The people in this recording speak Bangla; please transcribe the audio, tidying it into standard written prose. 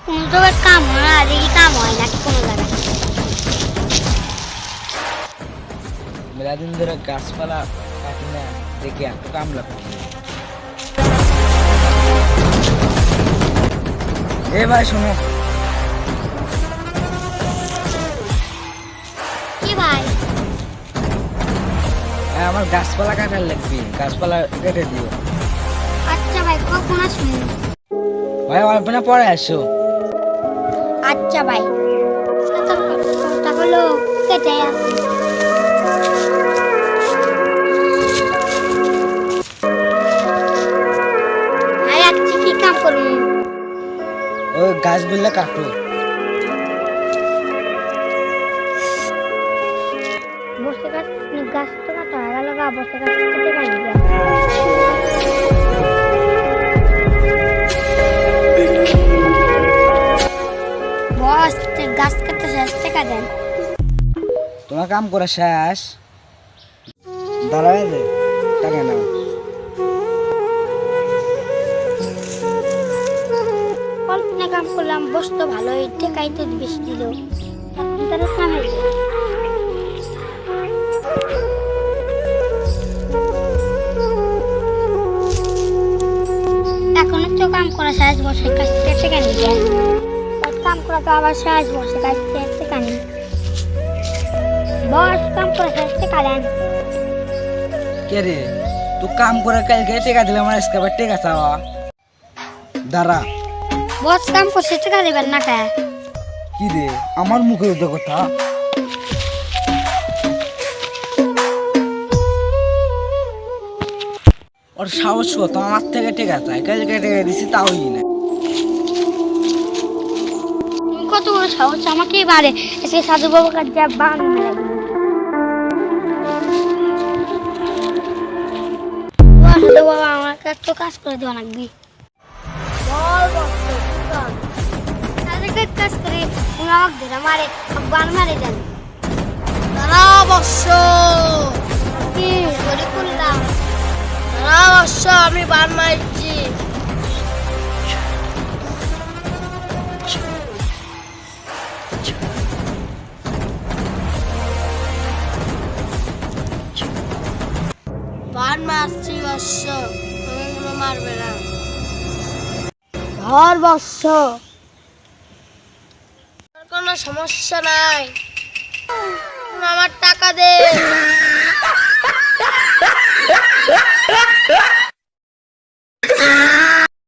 কোনো জায়গায় কাম হয় না, দেখি কাম হয় না কোনো জায়গায়। মেলাদিন ধরে গাছপালা কাটি না, দেখি এত কাম লাগবে। এ ভাই শোনো, কি ভাই? আমার গাছপালা কাটার লাগবে, গাছপালা কেটে দিও। আচ্ছা ভাই, কখন আসুন? ভাই অল্প না পরে আসো। আচ্ছা ভাই, কথা হলো কেটে আসি। ভাই আজকে কি কাম করুন? ওই গাছগুলো কাটো। বসে গাছ গাছ তো কাটা হয়ে গেল, বসে গাছ কেটে পাই না। বস গাছ কাটতে শেষ টাকা দেন। তোমার কাম করা শেষ, দাঁড়ায় যে টাকা নাও। অল্প কাম করলাম, বস তো ভালোই, টাকাই তো বেশি দিল। এখন তো কাম করা শেষ, বসে কাজ টাকা নিয়ে কাম করা তো আবার শেষ, বসে কাজ টাকা নিয়ে বস কাম করে শেষ টাকা দেন। কে রে, তুই কাম করে কালকে টেকা দিলে আমার আজকে আবার টেকা চাওয়া? দাঁড়া। বস কাম করছে টাকা দেবেন না কে? কি রে, আমার মুখে উঠে কথা? ওর সাহস কত আমার থেকে টেকা চাই, কালকে টেকা দিছি তাওই না। তুমি কত বড় সাহস আমাকেই বাড়ে এসে সাধু বাবার কাছে যা বান সাধু বাবা আমার কাছে তো কাজ করে দেওয়া লাগবে। কাজ করে আমাকে ধরে মারে, বান মারে দেন। দাঁড়া বৎস, কি করে করলাম? দাঁড়া বৎস, আমি বান মারছি। বান মারছি বৎস, তুমি কোনো মারবে না। ধর বৎস, কোনো সমস্যা নাই, তুমি আমার টাকা দে।